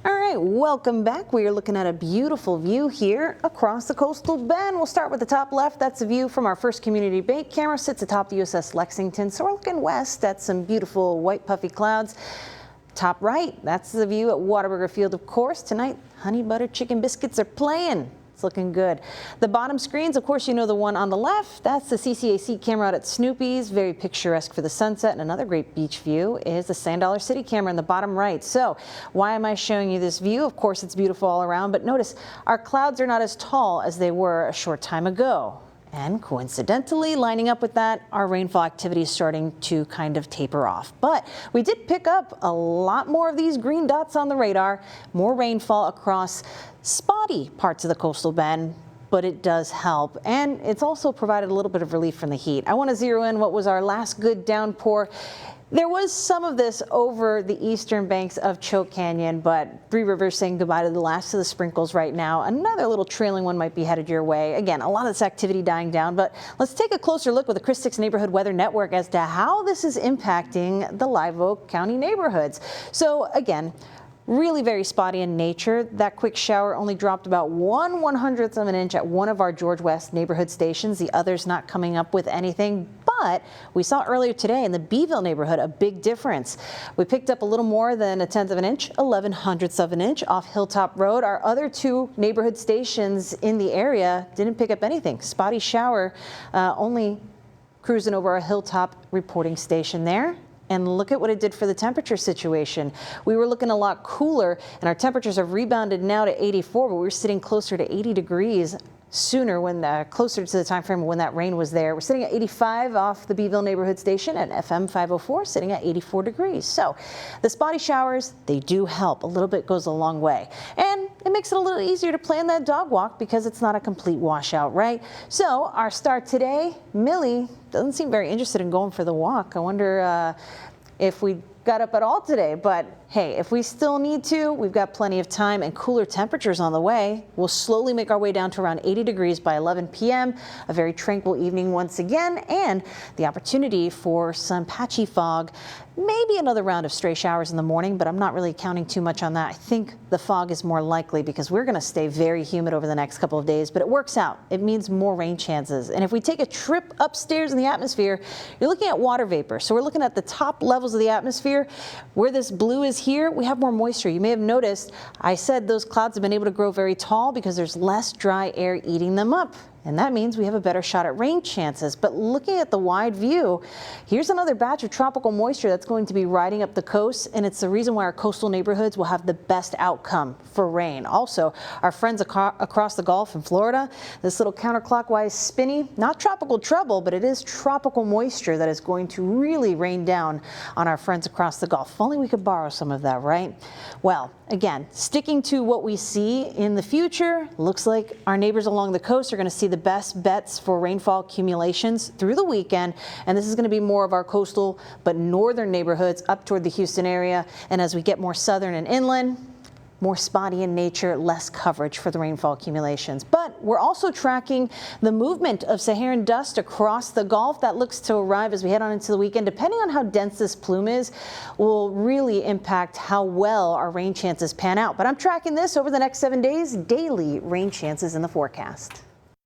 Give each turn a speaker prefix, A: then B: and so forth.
A: All right, welcome back. We are looking at a beautiful view here across the coastal bend. We'll start with the top left. That's a view from our first community bank camera. Sits atop the USS Lexington. So we're looking west at some beautiful white puffy clouds. Top right, that's the view at Whataburger Field, of course. Tonight, honey butter chicken biscuits are playing. It's looking good. The bottom screens, of course, you know the one on the left. That's the CCAC camera out at Snoopy's. Very picturesque for the sunset. And another great beach view is the Sand Dollar City camera in the bottom right. So why am I showing you this view? Of course, it's beautiful all around. But notice our clouds are not as tall as they were a short time ago. And coincidentally, lining up with that, our rainfall activity is starting to kind of taper off. But we did pick up a lot more of these green dots on the radar, more rainfall across spotty parts of the coastal bend, but it does help. And it's also provided a little bit of relief from the heat. I want to zero in what was our last good downpour. There was some of this over the eastern banks of Choke Canyon, but Three Rivers saying goodbye to the last of the sprinkles right now. Another little trailing one might be headed your way. Again, a lot of this activity dying down, but let's take a closer look with the Chris 6 Neighborhood Weather Network as to how this is impacting the Live Oak County neighborhoods. So again, really very spotty in nature. That quick shower only dropped about 1/100th of an inch at one of our George West neighborhood stations. The others not coming up with anything. But we saw earlier today in the Beeville neighborhood a big difference. We picked up a little more than 1/10 of an inch, 11/100ths of an inch off Hilltop Road. Our other two neighborhood stations in the area didn't pick up anything. Spotty shower only cruising over our Hilltop reporting station there. And look at what it did for the temperature situation. We were looking a lot cooler, and our temperatures have rebounded now to 84, but we were sitting closer to 80 degrees sooner when closer to the time frame when that rain was there. We're sitting at 85 off the Beeville neighborhood station at FM 504, sitting at 84 degrees. So the spotty showers, they do help. A little bit goes a long way. And it makes it a little easier to plan that dog walk because it's not a complete washout, right? So our start today, Millie doesn't seem very interested in going for the walk. I wonder if we got up at all today, but hey, if we still need to, we've got plenty of time and cooler temperatures on the way. We'll slowly make our way down to around 80 degrees by 11 p.m. A very tranquil evening once again, and the opportunity for some patchy fog. Maybe another round of stray showers in the morning, but I'm not really counting too much on that. I think the fog is more likely because we're going to stay very humid over the next couple of days, but it works out. It means more rain chances. And if we take a trip upstairs in the atmosphere, you're looking at water vapor. So we're looking at the top levels of the atmosphere. Where this blue is here, we have more moisture. You may have noticed I said those clouds have been able to grow very tall because there's less dry air eating them up. And that means we have a better shot at rain chances. But looking at the wide view, here's another batch of tropical moisture that's going to be riding up the coast, and it's the reason why our coastal neighborhoods will have the best outcome for rain. Also, our friends across the Gulf in Florida, this little counterclockwise spinny, not tropical trouble, but it is tropical moisture that is going to really rain down on our friends across the Gulf. If only we could borrow some of that, right? Well, again, sticking to what we see in the future, looks like our neighbors along the coast are going to see the best bets for rainfall accumulations through the weekend, and this is going to be more of our coastal but northern neighborhoods up toward the Houston area. And as we get more southern and inland, more spotty in nature, less coverage for the rainfall accumulations. But we're also tracking the movement of Saharan dust across the Gulf. That looks to arrive as we head on into the weekend. Depending on how dense this plume is, will really impact how well our rain chances pan out. But I'm tracking this over the next 7 days, daily rain chances in the forecast.